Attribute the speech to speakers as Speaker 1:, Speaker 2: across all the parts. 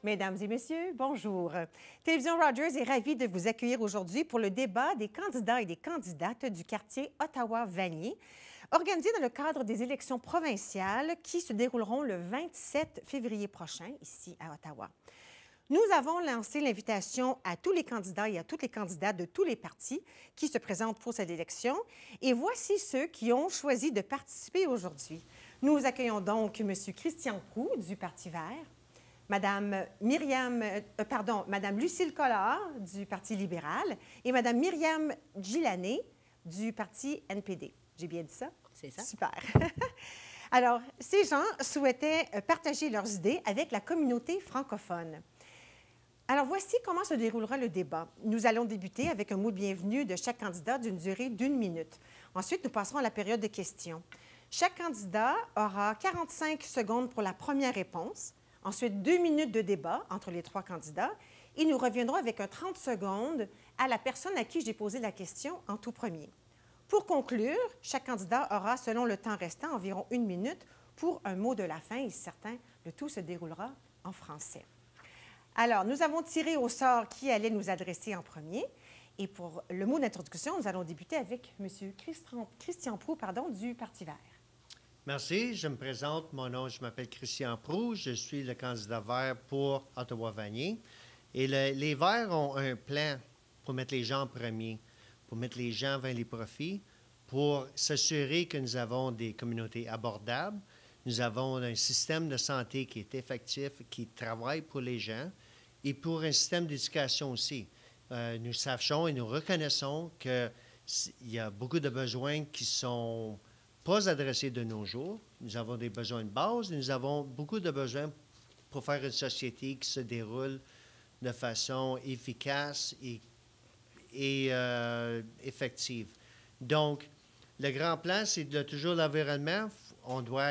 Speaker 1: Mesdames et messieurs, bonjour. Télévision Rogers est ravie de vous accueillir aujourd'hui pour le débat des candidats et des candidates du quartier Ottawa-Vanier, organisé dans le cadre des élections provinciales qui se dérouleront le 27 février prochain, ici à Ottawa. Nous avons lancé l'invitation à tous les candidats et à toutes les candidates de tous les partis qui se présentent pour cette élection. Et voici ceux qui ont choisi de participer aujourd'hui. Nous accueillons donc M. Christian Prou du Parti vert, Madame Lucille Collard du Parti libéral et Madame Myriam Gilani du Parti NPD. J'ai bien dit ça?
Speaker 2: C'est ça.
Speaker 1: Super. Alors, ces gens souhaitaient partager leurs idées avec la communauté francophone. Alors, voici comment se déroulera le débat. Nous allons débuter avec un mot de bienvenue de chaque candidat d'une durée d'1 minute. Ensuite, nous passerons à la période de questions. Chaque candidat aura 45 secondes pour la première réponse. Ensuite, 2 minutes de débat entre les 3 candidats. Et nous reviendrons avec un 30 secondes à la personne à qui j'ai posé la question en tout premier. Pour conclure, chaque candidat aura, selon le temps restant, environ 1 minute pour un mot de la fin. Et certain, le tout se déroulera en français. Alors, nous avons tiré au sort qui allait nous adresser en premier. Et pour le mot d'introduction, nous allons débuter avec M. Christian Prou du Parti vert.
Speaker 3: Merci. Je me présente. Mon nom, je m'appelle Christian Prou. Je suis le candidat vert pour Ottawa-Vanier. Et les Verts ont un plan pour mettre les gens en premier, pour mettre les gens vers les profits, pour s'assurer que nous avons des communautés abordables. Nous avons un système de santé qui est effectif, qui travaille pour les gens, et pour un système d'éducation aussi. Nous sachons et nous reconnaissons qu'il y a beaucoup de besoins qui sont pas adressés de nos jours. Nous avons des besoins de base et nous avons beaucoup de besoins pour faire une société qui se déroule de façon efficace et effective. Donc, le grand plan, c'est de toujours l'environnement. On doit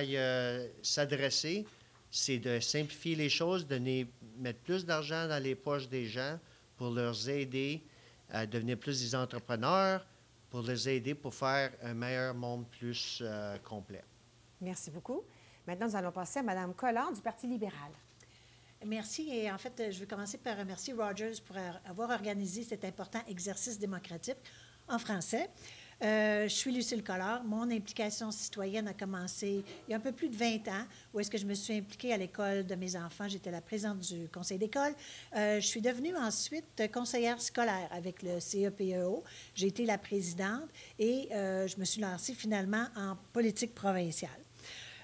Speaker 3: s'adresser, c'est de simplifier les choses, de mettre plus d'argent dans les poches des gens pour leur aider à devenir plus des entrepreneurs, pour les aider pour faire un meilleur monde plus complet.
Speaker 1: Merci beaucoup. Maintenant, nous allons passer à Mme Collard du Parti libéral.
Speaker 2: Merci. Et en fait, je veux commencer par remercier Rogers pour avoir organisé cet important exercice démocratique en français. Je suis Lucille Collard. Mon implication citoyenne a commencé il y a un peu plus de 20 ans, où est-ce que je me suis impliquée à l'école de mes enfants. J'étais la présidente du conseil d'école. Je suis devenue ensuite conseillère scolaire avec le CEPEO. J'ai été la présidente et je me suis lancée finalement en politique provinciale.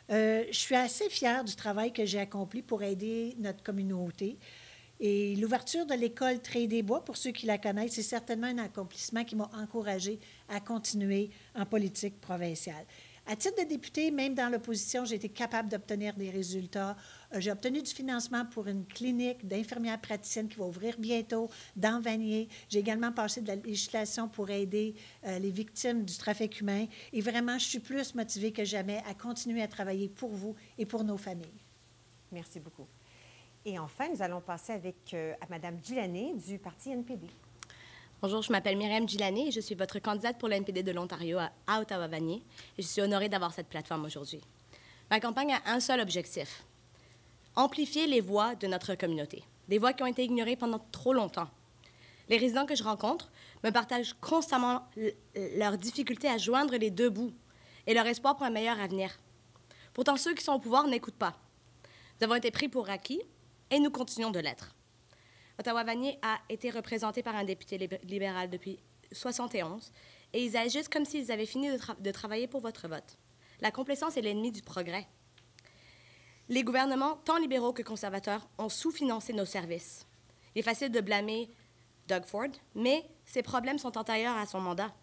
Speaker 2: Je suis assez fière du travail que j'ai accompli pour aider notre communauté. Et l'ouverture de l'école Trait-des-Bois, pour ceux qui la connaissent, c'est certainement un accomplissement qui m'a encouragée à continuer en politique provinciale. À titre de députée, même dans l'opposition, j'ai été capable d'obtenir des résultats. J'ai obtenu du financement pour une clinique d'infirmières praticiennes qui va ouvrir bientôt dans Vanier. J'ai également passé de la législation pour aider les victimes du trafic humain. Et vraiment, je suis plus motivée que jamais à continuer à travailler pour vous et pour nos familles.
Speaker 1: Merci beaucoup. Et enfin, nous allons passer à Mme Gilani du Parti NPD.
Speaker 4: Bonjour, je m'appelle Myriam Gilani et je suis votre candidate pour l'NPD de l'Ontario à Ottawa-Vanier. Et je suis honorée d'avoir cette plateforme aujourd'hui. Ma campagne a un seul objectif: amplifier les voix de notre communauté, des voix qui ont été ignorées pendant trop longtemps. Les résidents que je rencontre me partagent constamment leurs difficultés à joindre les deux bouts et leur espoir pour un meilleur avenir. Pourtant, ceux qui sont au pouvoir n'écoutent pas. Nous avons été pris pour acquis et nous continuons de l'être. Ottawa-Vanier a été représenté par un député libéral depuis 1971 et ils agissent comme s'ils avaient fini de travailler pour votre vote. La complaisance est l'ennemi du progrès. Les gouvernements, tant libéraux que conservateurs, ont sous-financé nos services. Il est facile de blâmer Doug Ford, mais ses problèmes sont antérieurs à son mandat.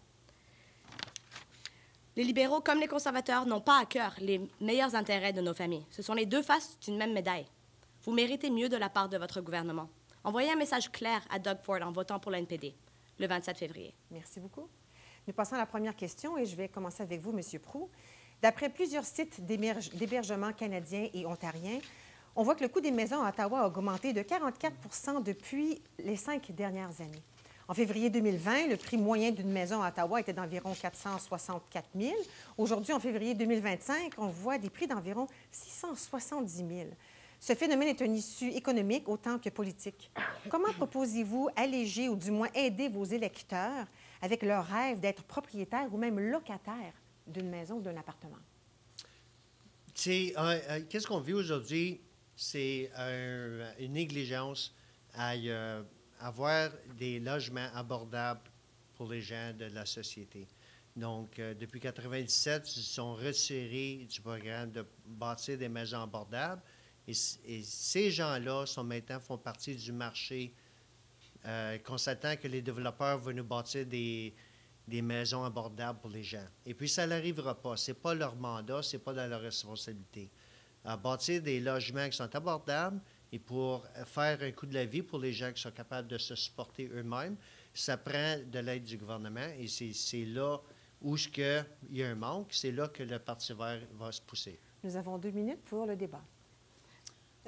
Speaker 4: Les libéraux comme les conservateurs n'ont pas à cœur les meilleurs intérêts de nos familles. Ce sont les deux faces d'une même médaille. Vous méritez mieux de la part de votre gouvernement. Envoyez un message clair à Doug Ford en votant pour l'NPD le 27 février.
Speaker 1: Merci beaucoup. Nous passons à la première question et je vais commencer avec vous, M. Prou. D'après plusieurs sites d'hébergement canadiens et ontariens, on voit que le coût des maisons à Ottawa a augmenté de 44 depuis les 5 dernières années. En février 2020, le prix moyen d'une maison à Ottawa était d'environ 464 000. Aujourd'hui, en février 2025, on voit des prix d'environ 670 000. Ce phénomène est une issue économique autant que politique. Comment proposez-vous alléger ou du moins aider vos électeurs avec leur rêve d'être propriétaires ou même locataires d'une maison ou d'un appartement?
Speaker 3: Qu'est-ce qu'on vit aujourd'hui? C'est une négligence à avoir des logements abordables pour les gens de la société. Donc, depuis 1997, ils sont retirés du programme de bâtir des maisons abordables. Et ces gens-là font partie du marché, constatant que les développeurs vont nous bâtir des maisons abordables pour les gens. Et puis, ça n'arrivera pas. Ce n'est pas leur mandat, ce n'est pas dans leur responsabilité. Bâtir des logements qui sont abordables et pour faire un coût de la vie pour les gens qui sont capables de se supporter eux-mêmes, ça prend de l'aide du gouvernement et c'est là où il y a un manque, c'est là que le Parti vert va se pousser.
Speaker 1: Nous avons 2 minutes pour le débat.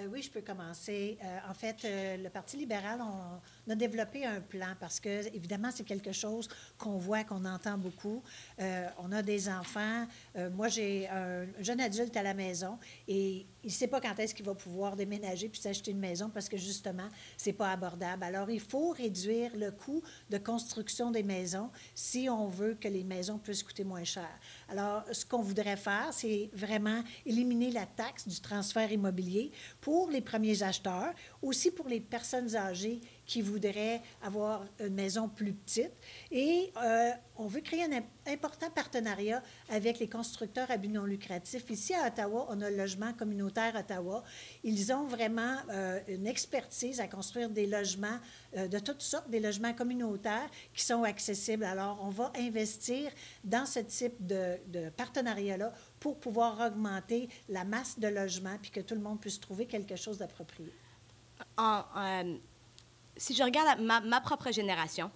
Speaker 2: Oui, je peux commencer. En fait, le Parti libéral, on a développé un plan parce que, évidemment, c'est quelque chose qu'on voit, qu'on entend beaucoup. On a des enfants. Moi, j'ai un jeune adulte à la maison et il ne sait pas quand est-ce qu'il va pouvoir déménager puis s'acheter une maison parce que, justement, ce n'est pas abordable. Alors, il faut réduire le coût de construction des maisons si on veut que les maisons puissent coûter moins cher. Alors, ce qu'on voudrait faire, c'est vraiment éliminer la taxe du transfert immobilier pour les premiers acheteurs, aussi pour les personnes âgées qui voudraient avoir une maison plus petite. Et on veut créer un important partenariat avec les constructeurs à but non lucratif. Ici, à Ottawa, on a le logement communautaire Ottawa. Ils ont vraiment une expertise à construire des logements de toutes sortes, des logements communautaires qui sont accessibles. Alors, on va investir dans ce type de partenariat-là pour pouvoir augmenter la masse de logements puis que tout le monde puisse trouver quelque chose d'approprié.
Speaker 4: Si je regarde ma propre génération,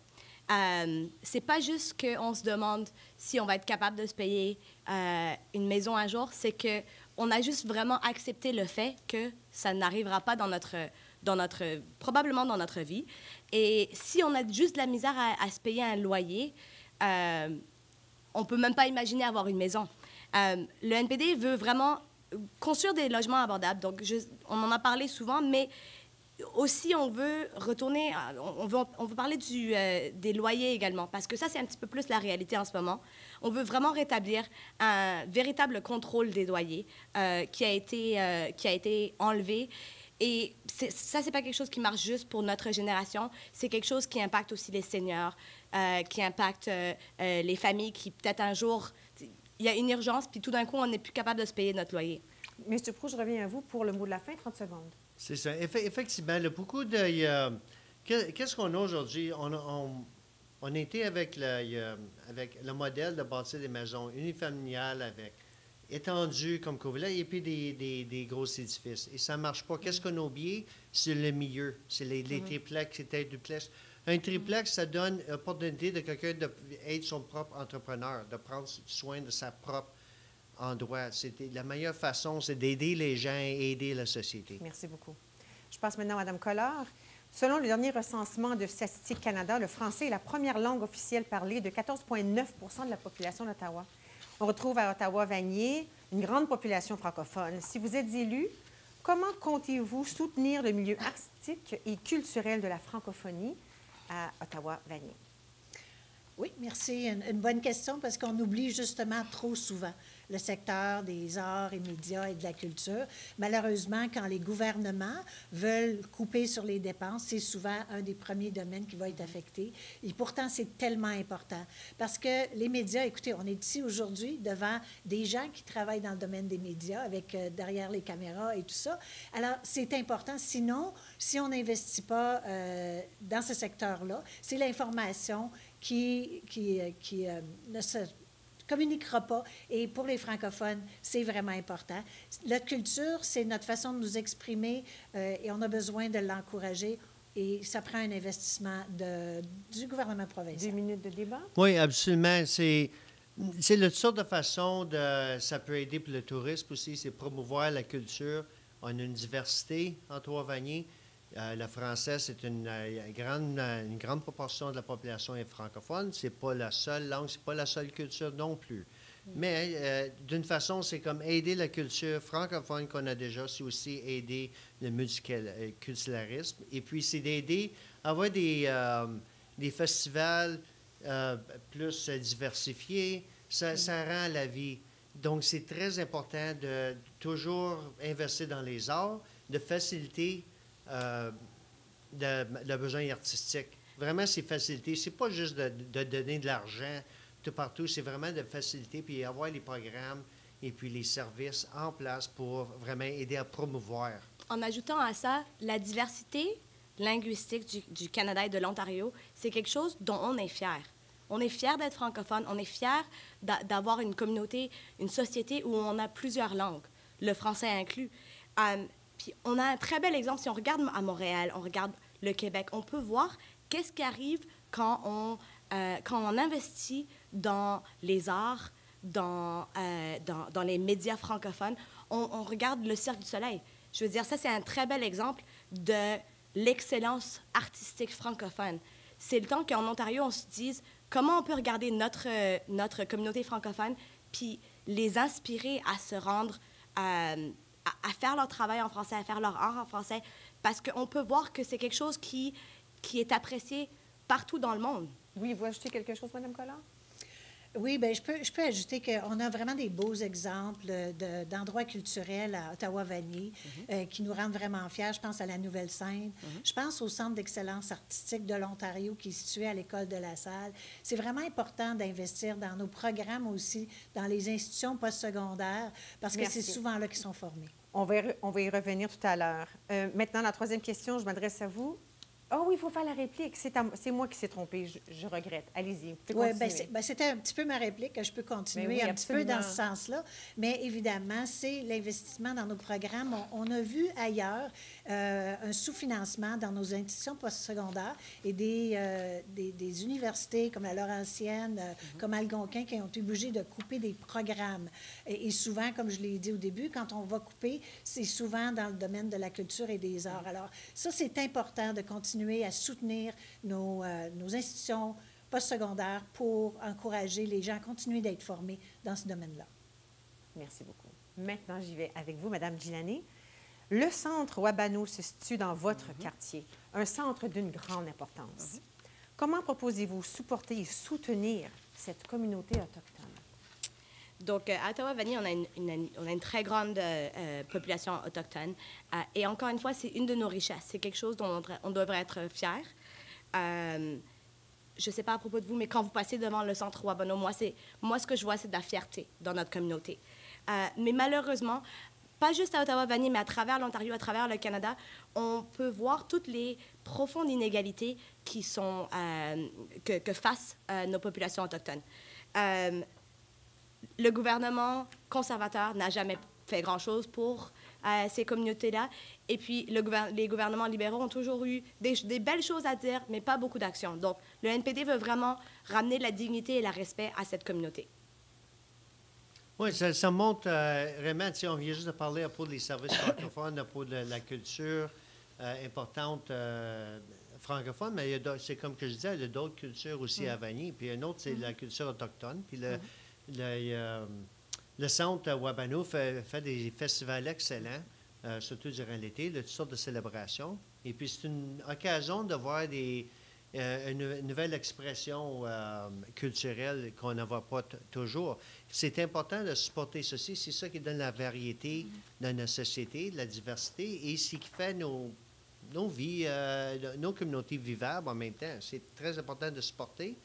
Speaker 4: c'est pas juste qu'on se demande si on va être capable de se payer une maison un jour, c'est qu'on a juste vraiment accepté le fait que ça n'arrivera pas probablement dans notre vie. Et si on a juste de la misère à se payer un loyer, on peut même pas imaginer avoir une maison. Le NPD veut vraiment construire des logements abordables. Donc, on en a parlé souvent, mais aussi, on veut retourner, on veut parler des loyers également, parce que ça, c'est un petit peu plus la réalité en ce moment. On veut vraiment rétablir un véritable contrôle des loyers qui a été enlevé. Et ça, c'est pas quelque chose qui marche juste pour notre génération. C'est quelque chose qui impacte aussi les seniors, qui impacte les familles qui, peut-être un jour, il y a une urgence, puis tout d'un coup, on n'est plus capable de se payer notre loyer.
Speaker 1: M. Proulx, je reviens à vous pour le mot de la fin, 30 secondes.
Speaker 3: C'est ça. Effectivement, beaucoup de... Qu'est-ce qu'on a aujourd'hui? On était avec le modèle de bâtir des maisons unifamiliales étendues comme Covilla et puis des gros édifices. Et ça ne marche pas. Qu'est-ce qu'on a oublié? C'est le milieu. C'est les triplex, c'était duplex. Un triplex, ça donne l'opportunité de quelqu'un d'être son propre entrepreneur, de prendre soin de sa propre endroit. La meilleure façon, c'est d'aider les gens et aider la société.
Speaker 1: Merci beaucoup. Je passe maintenant à Mme Collard. Selon le dernier recensement de Statistique Canada, le français est la première langue officielle parlée de 14,9 % de la population d'Ottawa. On retrouve à Ottawa-Vanier une grande population francophone. Si vous êtes élu, comment comptez-vous soutenir le milieu artistique et culturel de la francophonie à Ottawa-Vanier?
Speaker 2: Oui, merci. Une bonne question parce qu'on oublie justement trop souvent le secteur des arts et médias et de la culture. Malheureusement, quand les gouvernements veulent couper sur les dépenses, c'est souvent un des premiers domaines qui va être affecté. Et pourtant, c'est tellement important parce que les médias, écoutez, on est ici aujourd'hui devant des gens qui travaillent dans le domaine des médias avec derrière les caméras et tout ça. Alors, c'est important. Sinon, si on n'investit pas dans ce secteur-là, c'est l'information qui ne se communiquera pas. Et pour les francophones, c'est vraiment important. La culture, c'est notre façon de nous exprimer et on a besoin de l'encourager. Et ça prend un investissement du gouvernement provincial.
Speaker 1: 2 minutes de débat?
Speaker 3: Oui, absolument. C'est une sorte de façon ça peut aider pour le tourisme aussi, c'est promouvoir la culture. On a une diversité en Ottawa-Vanier. Le français, c'est une grande proportion de la population est francophone. Ce n'est pas la seule langue, ce n'est pas la seule culture non plus. Mais d'une façon, c'est comme aider la culture francophone qu'on a déjà, c'est aussi aider le multiculturalisme. Et puis, c'est d'aider à avoir des festivals plus diversifiés. Ça rend la vie. Donc, c'est très important de toujours investir dans les arts, de faciliter le besoin artistique. Vraiment, c'est faciliter. C'est pas juste de donner de l'argent tout partout, c'est vraiment de faciliter puis avoir les programmes et puis les services en place pour vraiment aider à promouvoir.
Speaker 4: En ajoutant à ça, la diversité linguistique du Canada et de l'Ontario, c'est quelque chose dont on est fier. On est fier d'être francophone, on est fier d'avoir une communauté, une société où on a plusieurs langues, le français inclus. Puis on a un très bel exemple, si on regarde à Montréal, on regarde le Québec, on peut voir qu'est-ce qui arrive quand on investit dans les arts, dans les médias francophones. On regarde le Cirque du Soleil. Je veux dire, ça, c'est un très bel exemple de l'excellence artistique francophone. C'est le temps qu'en Ontario, on se dise comment on peut regarder notre communauté francophone puis les inspirer à se rendre, à faire leur travail en français, à faire leur art en français, parce qu'on peut voir que c'est quelque chose qui est apprécié partout dans le monde.
Speaker 1: Oui, vous ajoutez quelque chose, Mme Collard?
Speaker 2: Oui, bien, je peux ajouter qu'on a vraiment des beaux exemples d'endroits culturels à Ottawa-Vanier qui nous rendent vraiment fiers. Je pense à la Nouvelle-Scène. Je pense au Centre d'excellence artistique de l'Ontario qui est situé à l'École de la Salle. C'est vraiment important d'investir dans nos programmes aussi, dans les institutions postsecondaires, parce que c'est souvent là qu'ils sont formés.
Speaker 1: On va y revenir tout à l'heure. Maintenant, la troisième question, je m'adresse à vous. Ah oui, il faut faire la réplique. C'est moi qui s'est trompée. Je regrette. Allez-y.
Speaker 2: Oui, bien, c'était un petit peu ma réplique. Je peux continuer
Speaker 1: oui,
Speaker 2: un petit peu dans ce sens-là. Mais évidemment, c'est l'investissement dans nos programmes. On a vu ailleurs un sous-financement dans nos institutions postsecondaires et des universités comme la Laurentienne, comme Algonquin, qui ont été obligés de couper des programmes. Et souvent, comme je l'ai dit au début, quand on va couper, c'est souvent dans le domaine de la culture et des arts. Alors, ça, c'est important de continuer à soutenir nos institutions postsecondaires pour encourager les gens à continuer d'être formés dans ce domaine-là.
Speaker 1: Merci beaucoup. Maintenant, j'y vais avec vous, Mme Gilani. Le centre Wabano se situe dans votre quartier, un centre d'une grande importance. Comment proposez-vous supporter et soutenir cette communauté autochtone?
Speaker 4: Donc, à Ottawa-Vanier, on a une très grande population autochtone. Et encore une fois, c'est une de nos richesses. C'est quelque chose dont on devrait être fier. Je ne sais pas à propos de vous, mais quand vous passez devant le centre Wabano, moi, ce que je vois, c'est de la fierté dans notre communauté. Mais malheureusement, pas juste à Ottawa-Vanier, mais à travers l'Ontario, à travers le Canada, on peut voir toutes les profondes inégalités qui sont, que face nos populations autochtones. Le gouvernement conservateur n'a jamais fait grand-chose pour ces communautés-là. Et puis, les gouvernements libéraux ont toujours eu des belles choses à dire, mais pas beaucoup d'actions. Donc, le NPD veut vraiment ramener la dignité et le respect à cette communauté.
Speaker 3: Oui, ça montre vraiment, on vient juste de parler à propos des services francophones, à propos de la culture importante francophone, mais c'est comme que je disais, il y a d'autres cultures aussi à Vanier. Puis une autre, c'est la culture autochtone. Puis le centre Wabano fait des festivals excellents, surtout durant l'été, toutes sortes de célébrations. Et puis, c'est une occasion de voir une nouvelle expression culturelle qu'on ne voit pas toujours. C'est important de supporter ceci. C'est ça qui donne la variété dans notre société, la diversité, et c'est ce qui fait nos vies, nos communautés vivables en même temps. C'est très important de supporter.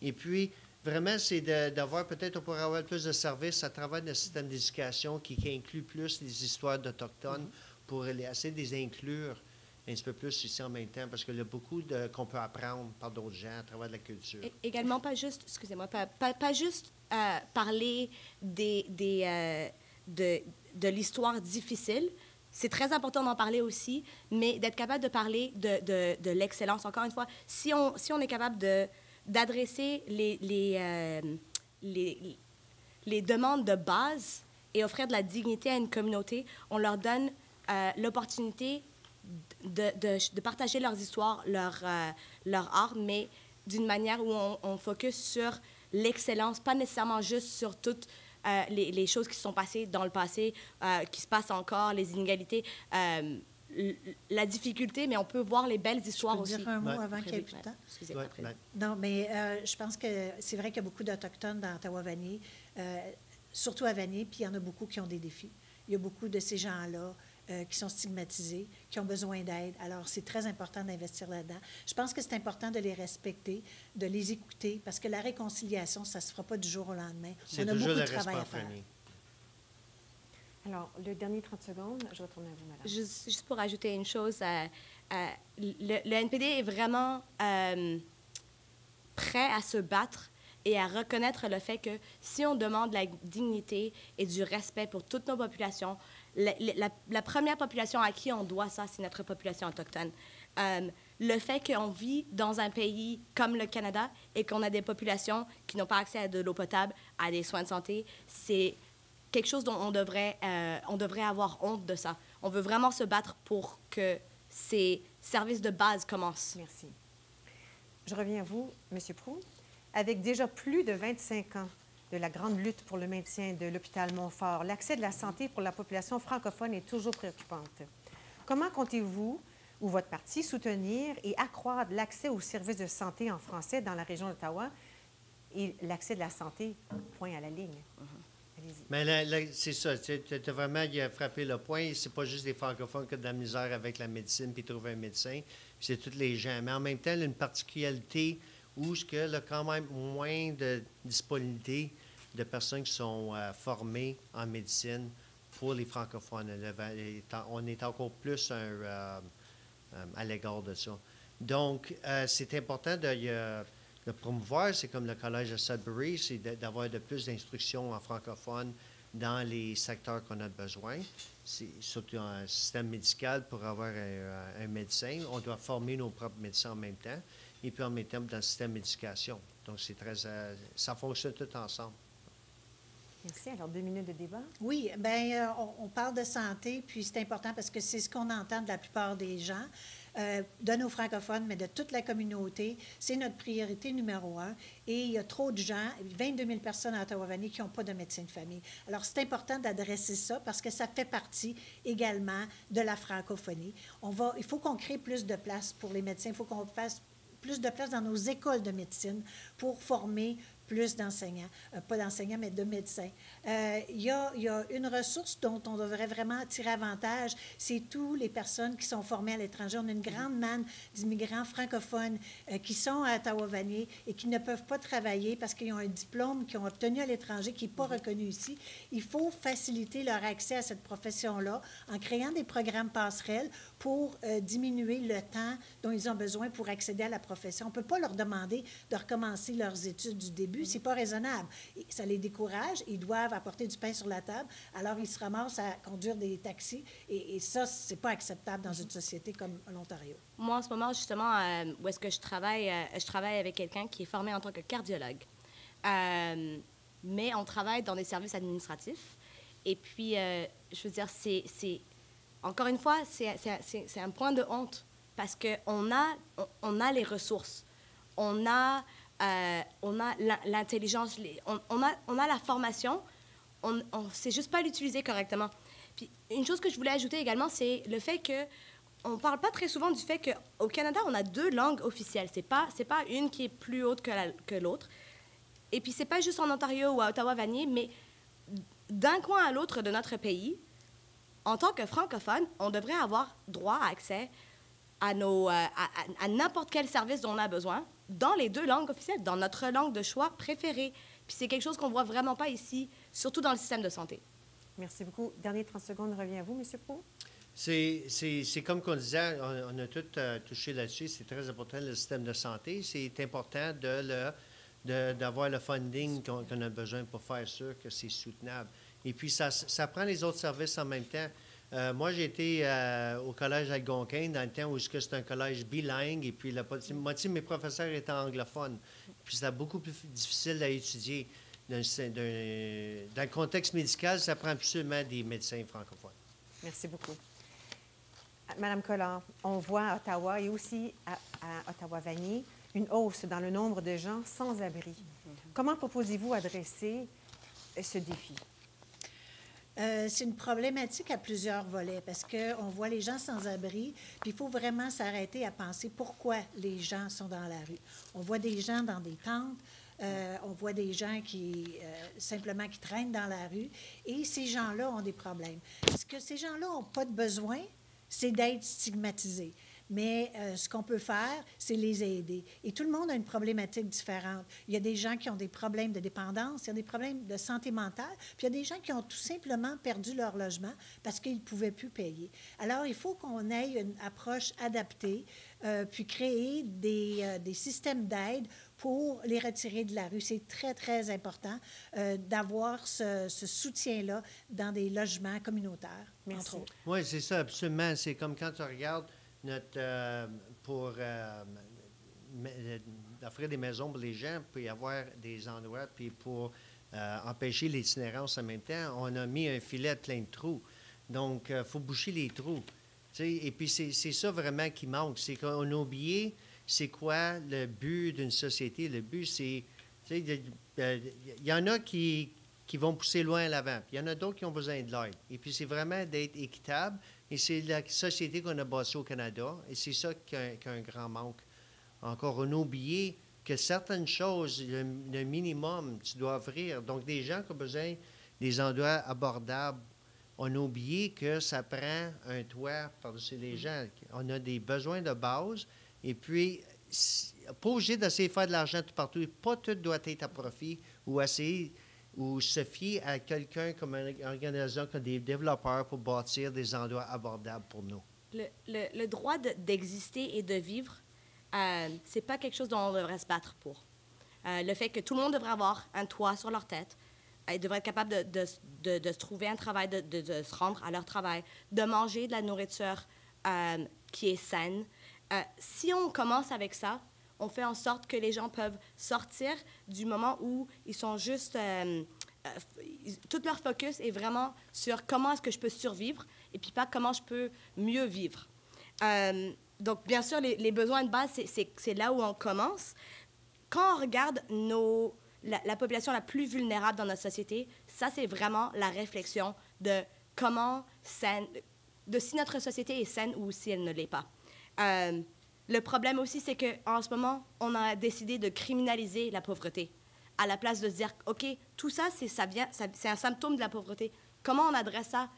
Speaker 3: Et puis, vraiment, c'est d'avoir peut-être, on pourrait avoir plus de services à travers notre système d'éducation qui inclut plus les histoires d'Autochtones pour essayer de les inclure un petit peu plus ici en même temps, parce qu'il y a beaucoup qu'on peut apprendre par d'autres gens à travers de la culture.
Speaker 4: Également, pas juste, excusez-moi, pas juste parler de l'histoire difficile. C'est très important d'en parler aussi, mais d'être capable de parler de l'excellence. Encore une fois, si on est capable d'adresser les demandes de base et offrir de la dignité à une communauté, on leur donne l'opportunité de partager leurs histoires, leur art, mais d'une manière où on focus sur l'excellence, pas nécessairement juste sur toute les choses qui se sont passées dans le passé, qui se passent encore, les inégalités, la difficulté, mais on peut voir les belles histoires
Speaker 2: Je peux
Speaker 4: aussi.
Speaker 2: dire un mot
Speaker 3: Ouais.
Speaker 2: avant qu'il n'y ait plus de temps?
Speaker 4: Excusez,
Speaker 3: Ouais,
Speaker 4: après.
Speaker 3: ouais.
Speaker 2: Non, mais je pense que c'est vrai qu'il y a beaucoup d'Autochtones dans Ottawa-Vanier, surtout à Vanier, puis il y en a beaucoup qui ont des défis. Il y a beaucoup de ces gens-là qui sont stigmatisés, qui ont besoin d'aide. Alors, c'est très important d'investir là-dedans. Je pense que c'est important de les respecter, de les écouter, parce que la réconciliation, ça ne se fera pas du jour au lendemain.
Speaker 3: C'est
Speaker 2: On a
Speaker 3: toujours
Speaker 2: beaucoup
Speaker 3: le
Speaker 2: de
Speaker 3: respect
Speaker 2: travail
Speaker 3: en
Speaker 2: à faire.
Speaker 3: premier.
Speaker 1: Alors, le dernier 30 secondes, je retourne à vous, madame.
Speaker 4: Juste pour ajouter une chose, le NPD est vraiment prêt à se battre et à reconnaître le fait que si on demande la dignité et du respect pour toutes nos populations, la première population à qui on doit ça, c'est notre population autochtone. Le fait qu'on vit dans un pays comme le Canada et qu'on a des populations qui n'ont pas accès à de l'eau potable, à des soins de santé, c'est quelque chose dont on devrait avoir honte de ça. On veut vraiment se battre pour que ces services de base commencent.
Speaker 1: Merci. Je reviens à vous, M. Proulx. Avec déjà plus de 25 ans de la grande lutte pour le maintien de l'hôpital Montfort, l'accès de la santé pour la population francophone est toujours préoccupante. Comment comptez-vous ou votre parti soutenir et accroître l'accès aux services de santé en français dans la région d'Ottawa et l'accès de la santé, point à la ligne? Allez-y.
Speaker 3: Mais c'est ça, tu as vraiment frappé le point. C'est pas juste les francophones qui ont de la misère avec la médecine puis trouver un médecin, puis c'est tous les gens. Mais en même temps, il y a une particularité où il y a quand même moins de disponibilité de personnes qui sont formées en médecine pour les francophones. On est encore plus à l'égard de ça. Donc, c'est important de promouvoir, c'est comme le Collège de Sudbury, c'est d'avoir de plus d'instruction en francophone dans les secteurs qu'on a besoin. C'est surtout un système médical pour avoir un médecin. On doit former nos propres médecins en même temps. Et puis en même temps dans le système d'éducation. Donc, c'est très, ça fonctionne tout ensemble.
Speaker 1: Merci. Alors, 2 minutes de débat.
Speaker 2: Oui, bien, on parle de santé, puis c'est important parce que c'est ce qu'on entend de la plupart des gens, de nos francophones, mais de toute la communauté. C'est notre priorité numéro 1. Et il y a trop de gens, 22 000 personnes à Ottawa-Vanier qui n'ont pas de médecin de famille. Alors, c'est important d'adresser ça parce que ça fait partie également de la francophonie. Il faut qu'on crée plus de place pour les médecins. Il faut qu'on fasse plus de place dans nos écoles de médecine pour former plus d'enseignants, pas d'enseignants, mais de médecins. Il y a une ressource dont on devrait vraiment tirer avantage, c'est tous les personnes qui sont formées à l'étranger. On a une grande manne d'immigrants francophones qui sont à Ottawa-Vanier et qui ne peuvent pas travailler parce qu'ils ont un diplôme qu'ils ont obtenu à l'étranger qui n'est pas reconnu ici. Il faut faciliter leur accès à cette profession-là en créant des programmes passerelles pour diminuer le temps dont ils ont besoin pour accéder à la profession. On ne peut pas leur demander de recommencer leurs études du début. C'est pas raisonnable. Ça les décourage. Ils doivent apporter du pain sur la table. Alors, ils se ramassent à conduire des taxis. Et ça, c'est pas acceptable dans une société comme l'Ontario.
Speaker 4: Moi, en ce moment, justement, où est-ce que je travaille avec quelqu'un qui est formé en tant que cardiologue. Mais on travaille dans des services administratifs. Et puis, je veux dire, encore une fois, c'est un point de honte parce qu'on a les ressources. On a l'intelligence, on a la formation, on ne sait juste pas l'utiliser correctement. Puis une chose que je voulais ajouter également, c'est le fait qu'on ne parle pas très souvent du fait qu'au Canada, on a 2 langues officielles. C'est pas une qui est plus haute que l'autre. Et puis, c'est pas juste en Ontario ou à Ottawa-Vanier, mais d'un coin à l'autre de notre pays, en tant que francophone, on devrait avoir droit à accès à n'importe quel service dont on a besoin, dans les 2 langues officielles, dans notre langue de choix préférée. Puis c'est quelque chose qu'on ne voit vraiment pas ici, surtout dans le système de santé.
Speaker 1: Merci beaucoup. Dernier 30 secondes, revient à vous, M. Proulx.
Speaker 3: C'est comme qu'on disait, on a tout touché là-dessus, c'est très important, le système de santé. C'est important d'avoir le funding qu'on a besoin pour faire sûr que c'est soutenable. Et puis, ça prend les autres services en même temps. Moi, j'ai été au collège Algonquin dans le temps où c'était un collège bilingue et puis la moitié de mes professeurs étaient anglophones. Puis c'était beaucoup plus difficile à étudier. Dans le contexte médical, ça prend absolument des médecins francophones.
Speaker 1: Merci beaucoup. Madame Collard, on voit à Ottawa et aussi à Ottawa-Vanier une hausse dans le nombre de gens sans abri. Comment proposez-vous adresser ce défi?
Speaker 2: C'est une problématique à plusieurs volets parce qu'on voit les gens sans abri, puis il faut vraiment s'arrêter à penser pourquoi les gens sont dans la rue. On voit des gens dans des tentes, on voit des gens simplement qui traînent dans la rue, et ces gens-là ont des problèmes. Ce que ces gens-là n'ont pas de besoin, c'est d'être stigmatisés. Mais ce qu'on peut faire, c'est les aider. Et tout le monde a une problématique différente. Il y a des gens qui ont des problèmes de dépendance, il y a des problèmes de santé mentale, puis il y a des gens qui ont tout simplement perdu leur logement parce qu'ils ne pouvaient plus payer. Alors, il faut qu'on ait une approche adaptée, puis créer des systèmes d'aide pour les retirer de la rue. C'est très, très important d'avoir ce soutien-là dans des logements communautaires, entre autres.
Speaker 3: Oui, c'est ça, absolument. C'est comme quand tu regardes pour offrir des maisons pour les gens, puis y avoir des endroits, puis pour empêcher l'itinérance en même temps, on a mis un filet plein de trous. Donc, il faut boucher les trous. Et puis, c'est ça vraiment qui manque. C'est qu'on a oublié c'est quoi le but d'une société. Le but, c'est... Il y en a qui vont pousser loin à l'avant, puis il y en a d'autres qui ont besoin de l'aide. Et puis, c'est vraiment d'être équitable. Et c'est la société qu'on a bâtie au Canada, et c'est ça qui a un grand manque. Encore, on a oublié que certaines choses, le minimum, tu dois offrir. Donc, des gens qui ont besoin des endroits abordables, on a oublié que ça prend un toit par-dessus les gens. On a des besoins de base, et puis, pas obligé d'essayer de faire de l'argent tout partout. Pas tout doit être à profit ou essayer ou se fier à quelqu'un comme une organisation, comme des développeurs pour bâtir des endroits abordables pour nous.
Speaker 4: Le droit d'exister et de vivre, c'est pas quelque chose dont on devrait se battre pour. Le fait que tout le monde devrait avoir un toit sur leur tête, ils devraient être capables de se trouver un travail, de se rendre à leur travail, de manger de la nourriture qui est saine. Si on commence avec ça, on fait en sorte que les gens peuvent sortir du moment où ils sont juste... tout leur focus est vraiment sur comment est-ce que je peux survivre et puis pas comment je peux mieux vivre. Donc, bien sûr, les besoins de base, c'est là où on commence. Quand on regarde la population la plus vulnérable dans notre société, ça, c'est vraiment la réflexion de comment de si notre société est saine ou si elle ne l'est pas. Le problème aussi, c'est qu'en ce moment, on a décidé de criminaliser la pauvreté à la place de se dire, OK, tout ça, c'est un symptôme de la pauvreté. Comment on adresse ça?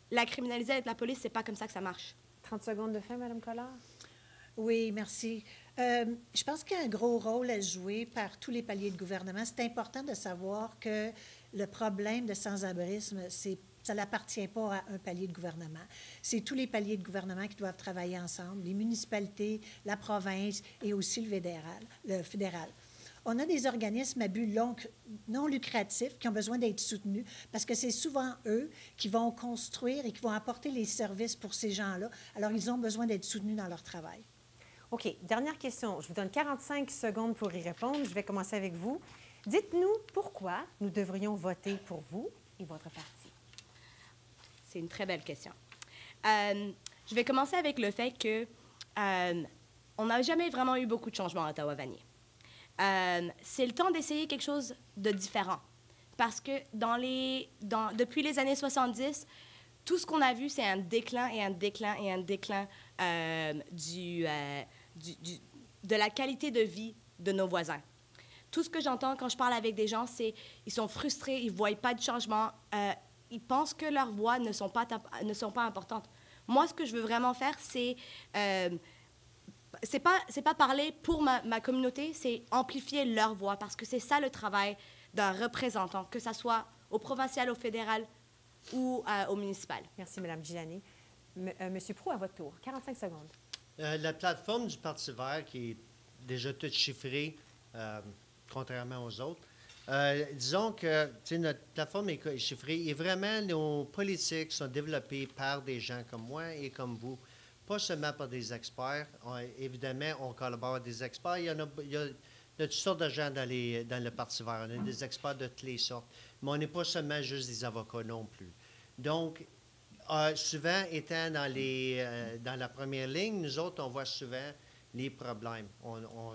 Speaker 4: La criminaliser avec la police, c'est pas comme ça que ça marche.
Speaker 1: 30 secondes de fin, Mme Collard.
Speaker 2: Oui, merci. Je pense qu'il y a un gros rôle à jouer par tous les paliers de gouvernement. C'est important de savoir que le problème de sans-abrisme, ça n'appartient pas à un palier de gouvernement. C'est tous les paliers de gouvernement qui doivent travailler ensemble, les municipalités, la province et aussi le fédéral. On a des organismes à but non lucratif qui ont besoin d'être soutenus parce que c'est souvent eux qui vont construire et qui vont apporter les services pour ces gens-là. Alors, ils ont besoin d'être soutenus dans leur travail.
Speaker 1: OK. Dernière question. Je vous donne 45 secondes pour y répondre. Je vais commencer avec vous. Dites-nous pourquoi nous devrions voter pour vous et votre parti.
Speaker 4: C'est une très belle question. Je vais commencer avec le fait que on n'a jamais vraiment eu beaucoup de changements à Ottawa-Vanier. C'est le temps d'essayer quelque chose de différent. Parce que depuis les années 70, tout ce qu'on a vu, c'est un déclin et un déclin et un déclin de la qualité de vie de nos voisins. Tout ce que j'entends quand je parle avec des gens, c'est qu'ils sont frustrés, ils ne voient pas de changement, ils pensent que leurs voix ne sont pas importantes. Moi, ce que je veux vraiment faire, c'est pas parler pour ma communauté, c'est amplifier leur voix, parce que c'est ça le travail d'un représentant, que ce soit au provincial, au fédéral ou au municipal.
Speaker 1: Merci, Mme Gilani. Monsieur Proulx, à votre tour. 45 secondes.
Speaker 3: La plateforme du Parti vert, qui est déjà toute chiffrée, contrairement aux autres, disons que notre plateforme est chiffrée et vraiment, nos politiques sont développées par des gens comme moi et comme vous. Pas seulement par des experts. Évidemment, on collabore avec des experts. Il y a toutes sortes de gens dans le Parti vert. On a des experts de toutes les sortes. Mais on n'est pas seulement juste des avocats non plus. Donc, souvent, étant dans la première ligne, nous autres, on voit souvent les problèmes. On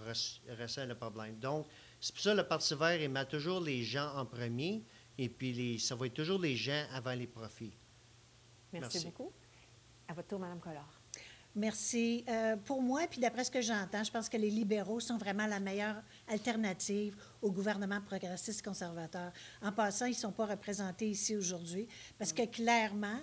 Speaker 3: ressent le problème. Donc, c'est pour ça que le Parti vert, il met toujours les gens en premier. Et puis, ça va être toujours les gens avant les profits.
Speaker 1: Merci beaucoup. À votre tour, Mme Collard.
Speaker 2: Merci. Pour moi, puis d'après ce que j'entends, je pense que les libéraux sont vraiment la meilleure alternative au gouvernement progressiste conservateur. En passant, ils ne sont pas représentés ici aujourd'hui parce que clairement,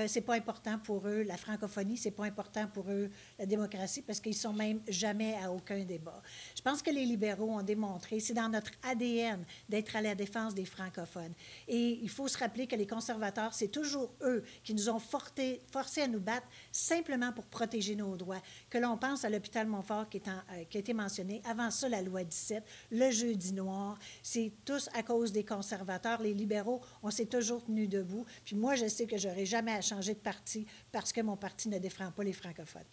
Speaker 2: c'est pas important pour eux la francophonie, c'est pas important pour eux la démocratie parce qu'ils sont même jamais à aucun débat. Je pense que les libéraux ont démontré, c'est dans notre ADN d'être à la défense des francophones. Et il faut se rappeler que les conservateurs, c'est toujours eux qui nous ont forcés à nous battre simplement pour protéger nos droits. Que l'on pense à l'hôpital Montfort qui a été mentionné. Avant ça, la loi 17, le jeudi noir. C'est tous à cause des conservateurs. Les libéraux, on s'est toujours tenus debout. Puis moi, je sais que je n'aurai jamais à changer de parti parce que mon parti ne défend pas les francophones.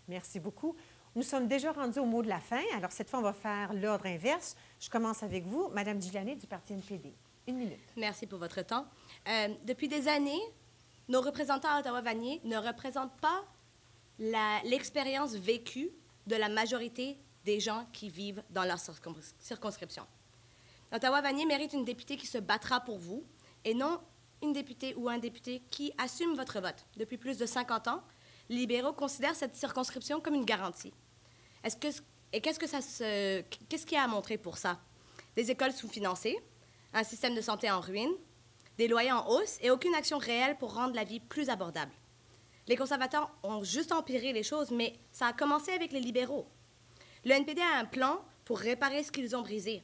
Speaker 1: Merci beaucoup. Nous sommes déjà rendus au mot de la fin. Alors, cette fois, on va faire l'ordre inverse. Je commence avec vous, Mme Gilani du Parti NPD. 1 minute.
Speaker 4: Merci pour votre temps. Depuis des années, nos représentants à Ottawa-Vanier ne représentent pas l'expérience vécue de la majorité des gens qui vivent dans leur circonscription. Ottawa-Vanier mérite une députée qui se battra pour vous et non une députée ou un député qui assume votre vote. Depuis plus de 50 ans, les libéraux considèrent cette circonscription comme une garantie. Qu'est-ce qu'il y a à montrer pour ça? Des écoles sous-financées, un système de santé en ruine, des loyers en hausse et aucune action réelle pour rendre la vie plus abordable. Les conservateurs ont juste empiré les choses, mais ça a commencé avec les libéraux. Le NPD a un plan pour réparer ce qu'ils ont brisé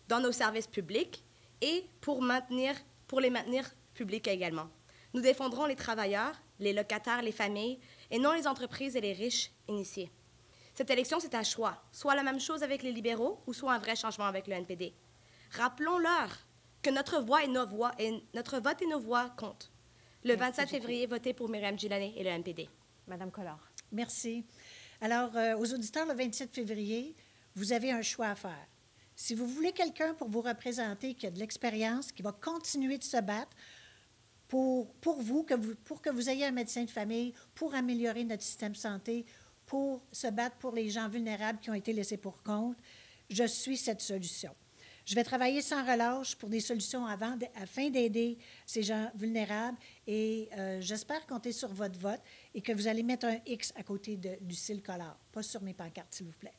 Speaker 4: dans nos services publics et pour les maintenir publics également. Nous défendrons les travailleurs, les locataires, les familles, et non les entreprises et les riches initiés. Cette élection, c'est un choix. Soit la même chose avec les libéraux, ou soit un vrai changement avec le NPD. Rappelons-leur que notre vote et nos voix comptent. Le 27 février, votez pour Myriam Gilani et le NPD.
Speaker 1: Madame Collard.
Speaker 2: Merci. Alors, aux auditeurs, le 27 février, vous avez un choix à faire. Si vous voulez quelqu'un pour vous représenter, qui a de l'expérience, qui va continuer de se battre pour que vous ayez un médecin de famille, pour améliorer notre système de santé, pour se battre pour les gens vulnérables qui ont été laissés pour compte, je suis cette solution. Je vais travailler sans relâche pour des solutions afin d'aider ces gens vulnérables et j'espère compter sur votre vote et que vous allez mettre un X à côté de Lucille Collard, pas sur mes pancartes, s'il vous plaît.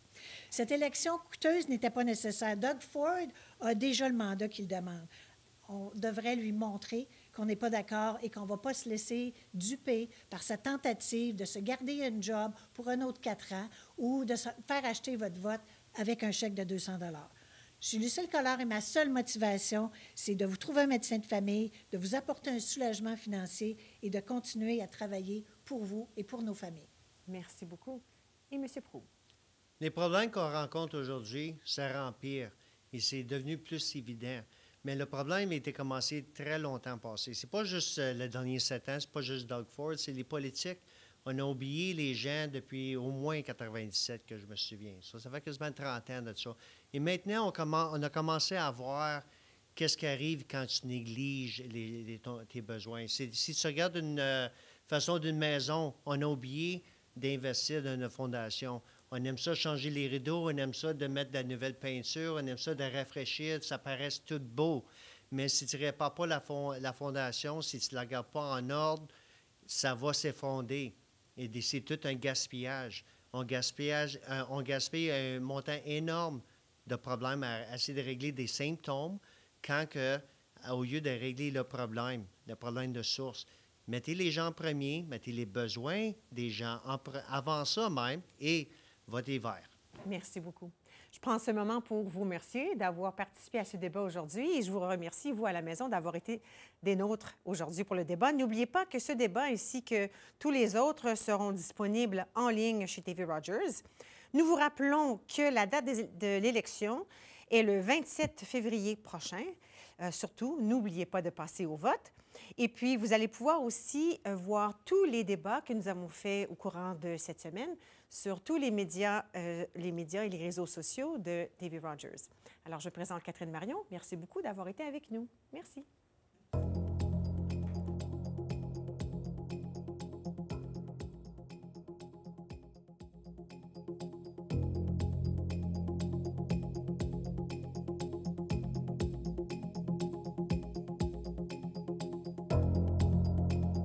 Speaker 2: Cette élection coûteuse n'était pas nécessaire. Doug Ford a déjà le mandat qu'il demande. On devrait lui montrer qu'on n'est pas d'accord et qu'on ne va pas se laisser duper par sa tentative de se garder un job pour un autre 4 ans ou de se faire acheter votre vote avec un chèque de 200 $. Je suis Lucille Collard et ma seule motivation, c'est de vous trouver un médecin de famille, de vous apporter un soulagement financier et de continuer à travailler pour vous et pour nos familles.
Speaker 1: Merci beaucoup. Et M. Proulx.
Speaker 3: Les problèmes qu'on rencontre aujourd'hui, ça empire et c'est devenu plus évident. Mais le problème a été commencé très longtemps passé. C'est pas juste les derniers 7 ans, c'est pas juste Doug Ford, c'est les politiques. On a oublié les gens depuis au moins 97 que je me souviens. Ça fait quasiment 30 ans de ça. Et maintenant, on a commencé à voir qu'est-ce qui arrive quand tu négliges tes besoins. Si tu regardes une façon d'une maison, on a oublié d'investir dans une fondation. On aime ça changer les rideaux, on aime ça de mettre de la nouvelle peinture, on aime ça de rafraîchir, ça paraisse tout beau. Mais si tu ne répares pas la fondation, si tu ne la gardes pas en ordre, ça va s'effondrer. Et c'est tout un gaspillage. On gaspille un montant énorme de problèmes à essayer de régler des symptômes quand au lieu de régler le problème de source. Mettez les gens en premier, mettez les besoins des gens avant ça même et votez vert.
Speaker 1: Merci beaucoup. Je prends ce moment pour vous remercier d'avoir participé à ce débat aujourd'hui et je vous remercie, vous, à la maison, d'avoir été des nôtres aujourd'hui pour le débat. N'oubliez pas que ce débat ainsi que tous les autres seront disponibles en ligne chez TV Rogers. Nous vous rappelons que la date de l'élection est le 27 février prochain. Surtout, n'oubliez pas de passer au vote. Et puis, vous allez pouvoir aussi voir tous les débats que nous avons faits au courant de cette semaine sur tous les médias et les réseaux sociaux de TV Rogers. Alors, je présente Catherine Marion. Merci beaucoup d'avoir été avec nous. Merci.